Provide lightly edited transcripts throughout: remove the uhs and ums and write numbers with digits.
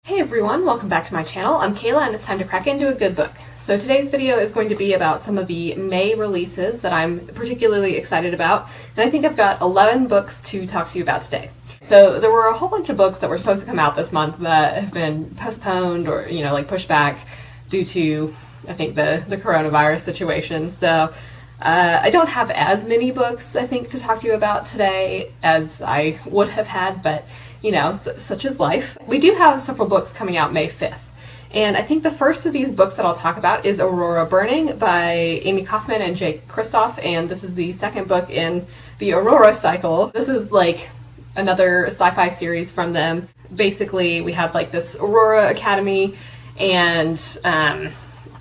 Hey everyone, welcome back to my channel. I'm Kayla and it's time to crack into a good book. So today's video is going to be about some of the May releases that I'm particularly excited about, and I think I've got 11 books to talk to you about today. So there were a whole bunch of books that were supposed to come out this month that have been postponed or, pushed back due to, I think, the coronavirus situation. So I don't have as many books, I think, to talk to you about today as I would have had, but such is life. We do have several books coming out May 5th. And I think the first of these books that I'll talk about is Aurora Burning by Amie Kaufman and Kristoff. And this is the second book in the Aurora cycle. This is like another sci-fi series from them. Basically, we have like this Aurora Academy and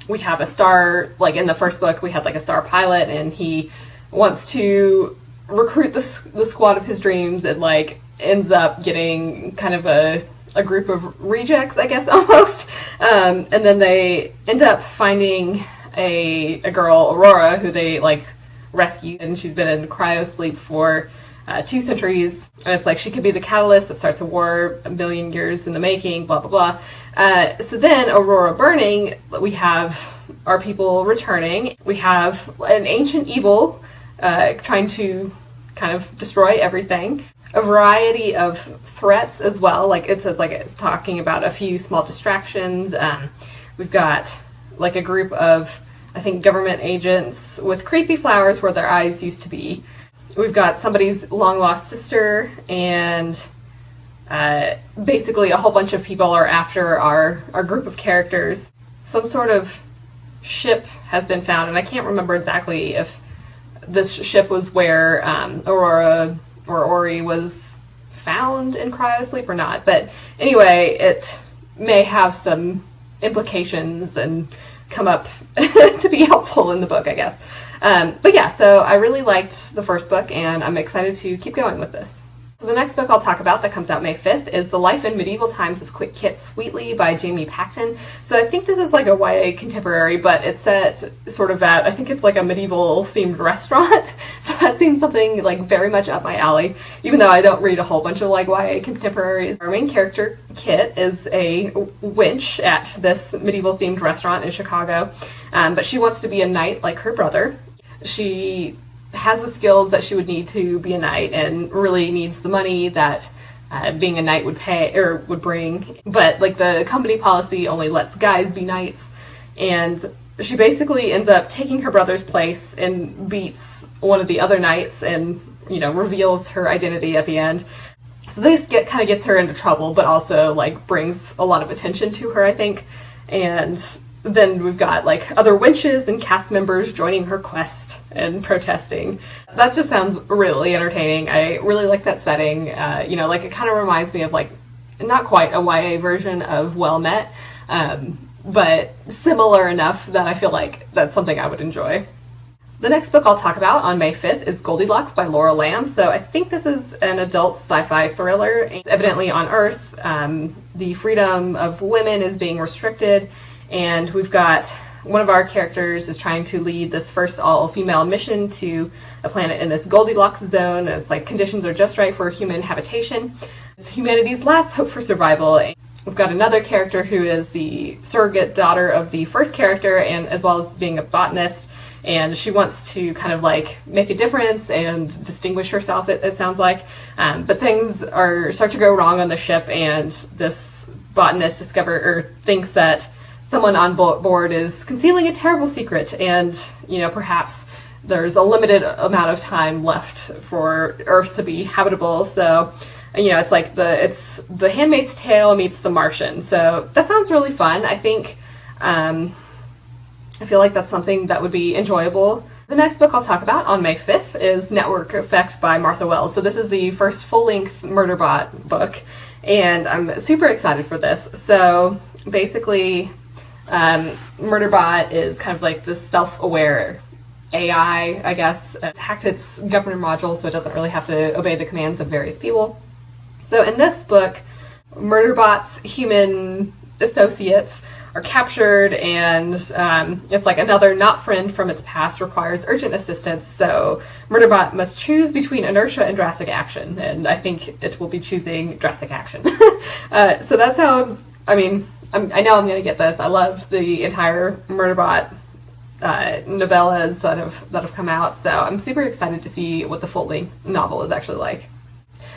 we have a star, like in the first book, we had like a star pilot and he wants to recruit the squad of his dreams and like ends up getting kind of a group of rejects, I guess, almost. And then they end up finding a girl, Aurora, who they like rescue, and she's been in cryo sleep for 2 centuries. And it's like she could be the catalyst that starts a war 1 million years in the making, blah, blah, blah. So then Aurora Burning, we have our people returning. We have an ancient evil trying to kind of destroy everything. A variety of threats as well, like it says, like it's talking about a few small distractions. We've got like a group of, I think, government agents with creepy flowers where their eyes used to be. We've got somebody's long lost sister, and basically a whole bunch of people are after our group of characters. Some sort of ship has been found, and I can't remember exactly if this ship was where Aurora or Ori was found in cryosleep or not. But anyway, it may have some implications and come up to be helpful in the book, I guess. But yeah, so I really liked the first book and I'm excited to keep going with this. The next book I'll talk about that comes out May 5th is The Life in Medieval Times of Quick Kit Sweetly by Pacton. So I think this is like a YA contemporary, but it's set sort of at, I think it's like a medieval themed restaurant. So that seems something like very much up my alley, even though I don't read a whole bunch of like YA contemporaries. Our main character, Kit, is a wench at this medieval themed restaurant in Chicago, but she wants to be a knight like her brother. She has the skills that she would need to be a knight and really needs the money that being a knight would pay or would bring, but like the company policy only lets guys be knights, and she basically ends up taking her brother's place and beats one of the other knights and reveals her identity at the end. So this kind of gets her into trouble, but also like brings a lot of attention to her, I think. And then we've got like other wenches and cast members joining her quest and protesting. That just sounds really entertaining. I really like that setting. Like it kind of reminds me of like, not quite a YA version of Well Met, but similar enough that I feel like that's something I would enjoy. The next book I'll talk about on May 5th is Goldilocks by Laura Lamb. So I think this is an adult sci-fi thriller. Evidently on Earth, the freedom of women is being restricted, and we've got one of our characters is trying to lead this first all-female mission to a planet in this Goldilocks zone. It's like conditions are just right for human habitation. It's humanity's last hope for survival. We've got another character who is the surrogate daughter of the first character, and as well as being a botanist, and she wants to kind of like make a difference and distinguish herself, it sounds like. But things start to go wrong on the ship, and this botanist thinks that someone on board is concealing a terrible secret, and perhaps there's a limited amount of time left for Earth to be habitable. So it's like it's The Handmaid's Tale meets The Martian. So that sounds really fun. I think I feel like that's something that would be enjoyable. The next book I'll talk about on May 5th is Network Effect by Martha Wells. So this is the first full-length Murderbot book, and I'm super excited for this. So basically, Murderbot is kind of like this self-aware AI, I guess. It's hacked its governor module, so it doesn't really have to obey the commands of various people. So in this book, Murderbot's human associates are captured, and it's like another not friend from its past requires urgent assistance. So Murderbot must choose between inertia and drastic action, and I think it will be choosing drastic action. So that sounds I mean, I know I'm going to get this. I loved the entire Murderbot novellas that have come out, so I'm super excited to see what the full-length novel is actually like.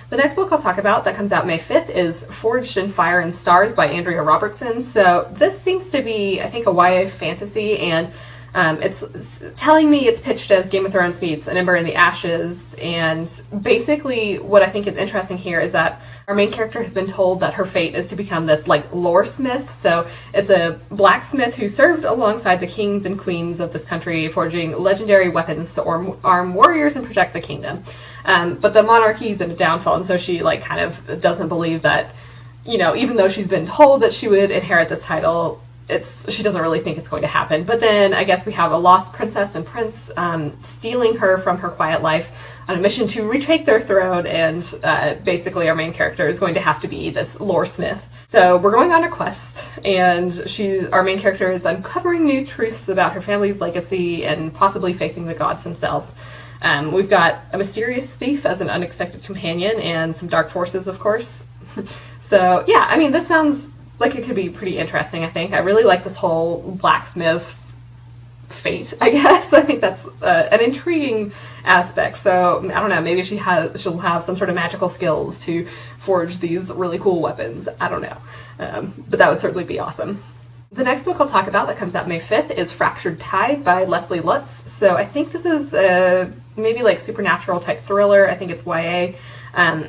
The next book I'll talk about that comes out May 5th is Forged in Fire and Stars by Andrea Robertson. So this seems to be, I think, a YA fantasy, and it's telling me it's pitched as Game of Thrones meets An Ember in the Ashes, and basically what I think is interesting here is that our main character has been told that her fate is to become this, like, lore smith. So it's a blacksmith who served alongside the kings and queens of this country, forging legendary weapons to arm warriors and protect the kingdom. But the monarchy's in a downfall, and so she, like, kind of doesn't believe that, you know, even though she's been told that she would inherit this title, she doesn't really think it's going to happen. But then I guess we have a lost princess and prince stealing her from her quiet life on a mission to retake their throne, and basically our main character is going to have to be this lore smith. So we're going on a quest, and our main character is uncovering new truths about her family's legacy and possibly facing the gods themselves. We've got a mysterious thief as an unexpected companion and some dark forces, of course. So yeah, I mean, this sounds like it could be pretty interesting, I think. I really like this whole blacksmith fate, I guess. I think that's an intriguing aspect. So, I don't know, maybe she'll have some sort of magical skills to forge these really cool weapons. I don't know. But that would certainly be awesome. The next book I'll talk about that comes out May 5th is Fractured Tide by Leslie Lutz. So I think this is maybe like supernatural type thriller. I think it's YA.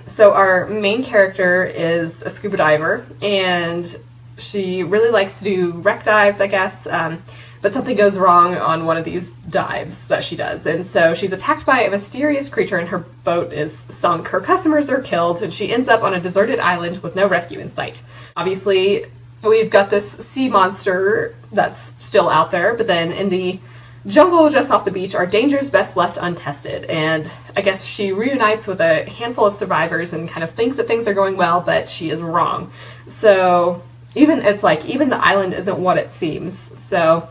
So our main character is a scuba diver, and she really likes to do wreck dives, I guess, but something goes wrong on one of these dives that she does, and so she's attacked by a mysterious creature and her boat is sunk. Her customers are killed, and she ends up on a deserted island with no rescue in sight. Obviously, we've got this sea monster that's still out there, but then in the jungle just off the beach are dangers best left untested, and I guess she reunites with a handful of survivors and kind of thinks that things are going well, but she is wrong. So even the island isn't what it seems. So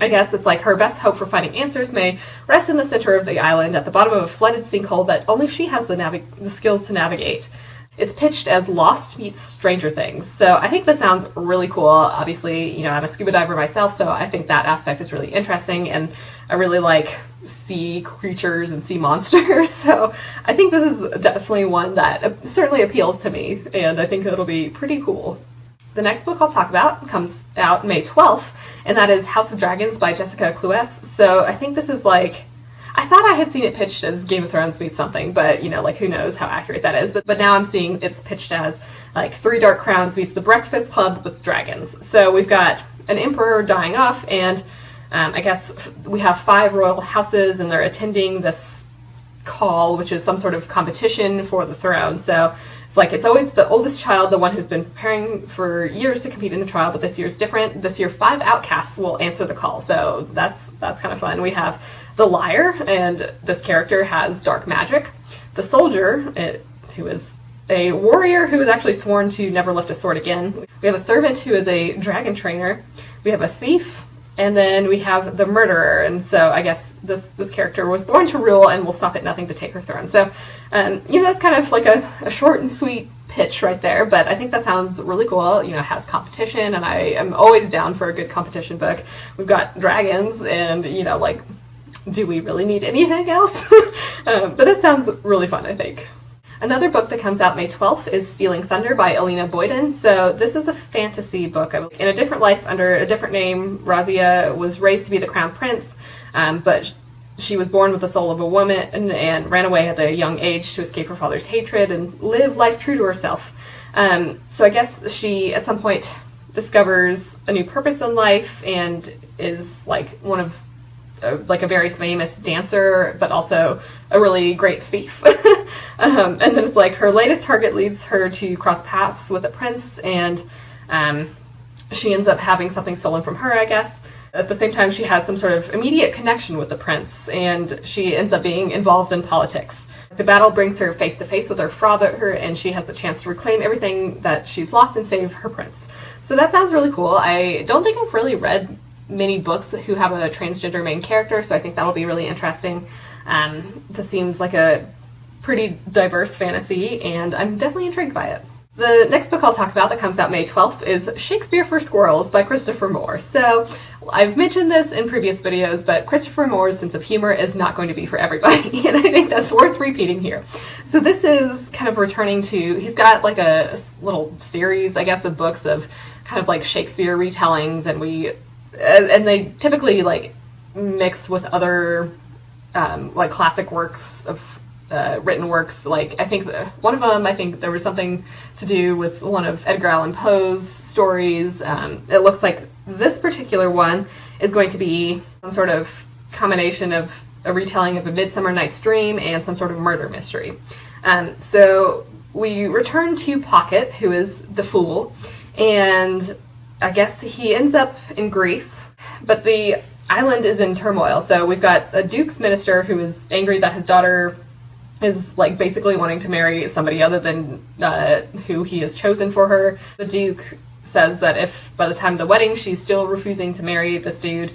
I guess it's like her best hope for finding answers may rest in the center of the island at the bottom of a flooded sinkhole that only she has the skills to navigate. It's pitched as Lost meets Stranger Things. So I think this sounds really cool. Obviously, you know, I'm a scuba diver myself, so I think that aspect is really interesting, and I really like sea creatures and sea monsters. So I think this is definitely one that certainly appeals to me, and I think it'll be pretty cool. The next book I'll talk about comes out May 12th, and that is House of Dragons by Jessica Cluess. So I think this is like, I thought I had seen it pitched as Game of Thrones meets something, but, you know, like, who knows how accurate that is. But now I'm seeing it's pitched as, like, Three Dark Crowns meets the Breakfast Club with dragons. So we've got an emperor dying off, and I guess we have 5 royal houses, and they're attending this call, which is some sort of competition for the throne. So it's always the oldest child, the one who's been preparing for years to compete in the trial, but this year's different. This year, 5 outcasts will answer the call, so that's kind of fun. We have the liar, and this character has dark magic. The soldier, who is a warrior who is actually sworn to never lift a sword again. We have a servant who is a dragon trainer. We have a thief, and then we have the murderer. And so I guess this character was born to rule and will stop at nothing to take her throne. So, that's kind of like a short and sweet pitch right there, but I think that sounds really cool. You know, it has competition, and I am always down for a good competition book. We've got dragons, and, do we really need anything else? But it sounds really fun, I think. Another book that comes out May 12th is Stealing Thunder by Alina Boyden. So this is a fantasy book. In a different life, under a different name, Razia was raised to be the crown prince, but she was born with the soul of a woman and ran away at a young age to escape her father's hatred and live life true to herself. So I guess she, at some point, discovers a new purpose in life and is a very famous dancer, but also a really great thief. And then it's like her latest target leads her to cross paths with a prince, and she ends up having something stolen from her, I guess. At the same time, she has some sort of immediate connection with the prince, and she ends up being involved in politics. The battle brings her face to face with her father, and she has the chance to reclaim everything that she's lost and save her prince. So that sounds really cool. I don't think I've really read many books who have a transgender main character, so I think that'll be really interesting. This seems like a pretty diverse fantasy, and I'm definitely intrigued by it. The next book I'll talk about that comes out May 12th is Shakespeare for Squirrels by Christopher Moore. So I've mentioned this in previous videos, but Christopher Moore's sense of humor is not going to be for everybody, and I think that's worth repeating here. So this is kind of returning to, he's got like a little series, I guess, of books of kind of like Shakespeare retellings, and they typically like mix with other like classic works of written works. Like I think one of them, I think there was something to do with one of Edgar Allan Poe's stories. It looks like this particular one is going to be some sort of combination of a retelling of A Midsummer Night's Dream and some sort of murder mystery. So we return to Pocket, who is the fool, and I guess he ends up in Greece, but the island is in turmoil. So we've got a Duke's minister who is angry that his daughter is like basically wanting to marry somebody other than who he has chosen for her. The Duke says that if by the time of the wedding she's still refusing to marry this dude,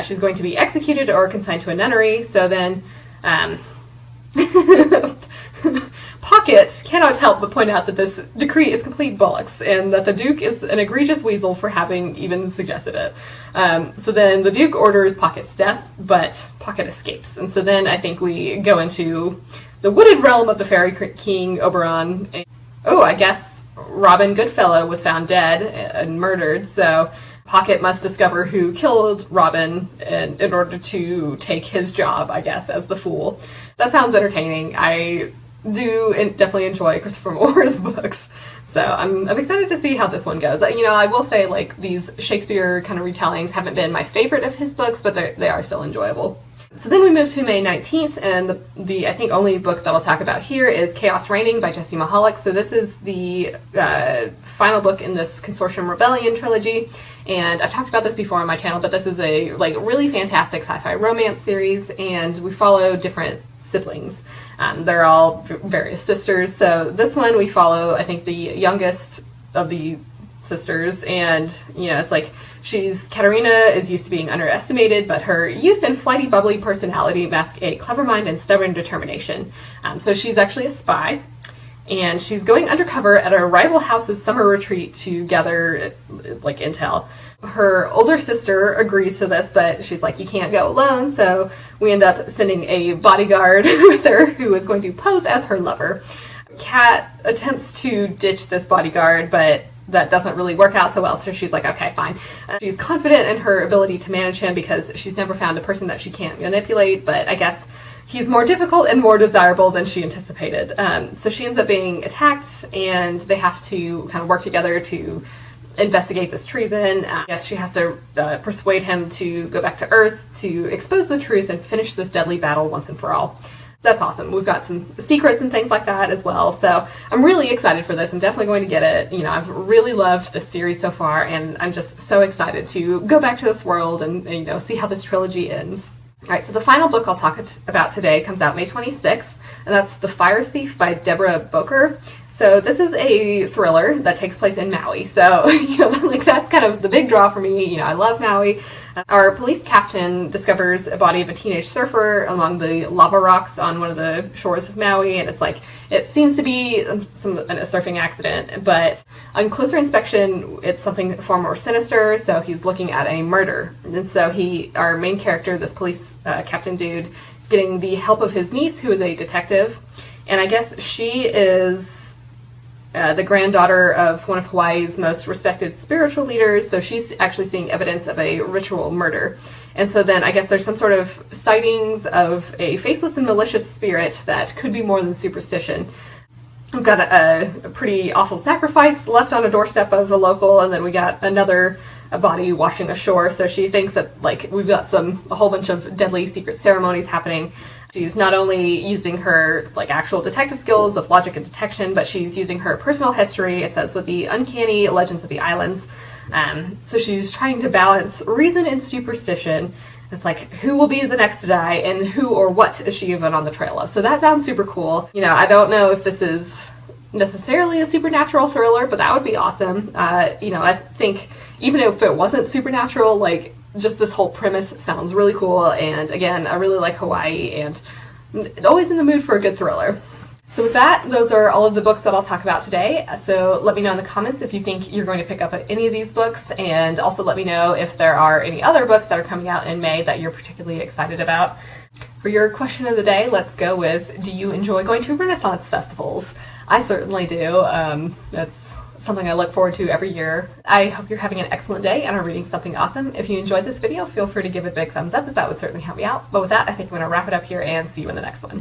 she's going to be executed or consigned to a nunnery. So then Pocket cannot help but point out that this decree is complete bollocks and that the Duke is an egregious weasel for having even suggested it. So then the Duke orders Pocket's death, but Pocket escapes. And so then I think we go into the wooded realm of the fairy king Oberon. Oh, I guess Robin Goodfellow was found dead and murdered, so Pocket must discover who killed Robin in order to take his job, I guess, as the fool. That sounds entertaining. I do definitely enjoy Christopher Moore's books, so I'm excited to see how this one goes. You know, I will say, like, these Shakespeare kind of retellings haven't been my favorite of his books, but they are still enjoyable. So then we move to May 19th, and the I think only book that I'll talk about here is Chaos Reigning by Jessie Mihalik. So this is the final book in this Consortium Rebellion trilogy, and I've talked about this before on my channel, but this is a like really fantastic sci-fi romance series, and we follow different siblings. They're all various sisters. So this one we follow, I think, the youngest of the sisters, and you know, it's like Katerina is used to being underestimated, but her youth and flighty, bubbly personality mask a clever mind and stubborn determination. So she's actually a spy, and she's going undercover at a rival house's summer retreat to gather like intel. Her older sister agrees to this, but she's like, you can't go alone, so we end up sending a bodyguard with her who is going to pose as her lover. Kat attempts to ditch this bodyguard, but that doesn't really work out so well, so she's like, okay, fine. She's confident in her ability to manage him because she's never found a person that she can't manipulate, but I guess he's more difficult and more desirable than she anticipated. So she ends up being attacked, and they have to kind of work together to investigate this treason. I guess she has to persuade him to go back to Earth to expose the truth and finish this deadly battle once and for all. That's awesome. We've got some secrets and things like that as well. So I'm really excited for this. I'm definitely going to get it. You know, I've really loved this series so far, and I'm just so excited to go back to this world and you know, see how this trilogy ends. All right, so the final book I'll talk about today comes out May 26th, and that's The Fire Thief by Debra Bokur. So this is a thriller that takes place in Maui. So, you know, like that's kind of the big draw for me. You know, I love Maui. Our police captain discovers a body of a teenage surfer among the lava rocks on one of the shores of Maui, and it's like, it seems to be a surfing accident, but on closer inspection, it's something far more sinister, so he's looking at a murder. And so our main character, this police captain dude, is getting the help of his niece, who is a detective, and I guess she is the granddaughter of one of Hawaii's most respected spiritual leaders, so she's actually seeing evidence of a ritual murder. And so then I guess there's some sort of sightings of a faceless and malicious spirit that could be more than superstition. We've got a pretty awful sacrifice left on a doorstep of the local, and then we got a body washing ashore, so she thinks that like we've got a whole bunch of deadly secret ceremonies happening. She's not only using her like actual detective skills of logic and detection, but she's using her personal history, it says, with the uncanny legends of the islands. So she's trying to balance reason and superstition. It's like, who will be the next to die, and who or what is she even on the trail of? So that sounds super cool. You know, I don't know if this is necessarily a supernatural thriller, but that would be awesome. You know, I think even if it wasn't supernatural, like, just this whole premise sounds really cool, and again, I really like Hawaii, and always in the mood for a good thriller. So with that, those are all of the books that I'll talk about today. So let me know in the comments if you think you're going to pick up any of these books, and also let me know if there are any other books that are coming out in May that you're particularly excited about. For your question of the day, let's go with, do you enjoy going to Renaissance festivals? I certainly do. That's something I look forward to every year. I hope you're having an excellent day and are reading something awesome. If you enjoyed this video, feel free to give it a big thumbs up, as that would certainly help me out. But with that, I think I'm going to wrap it up here and see you in the next one.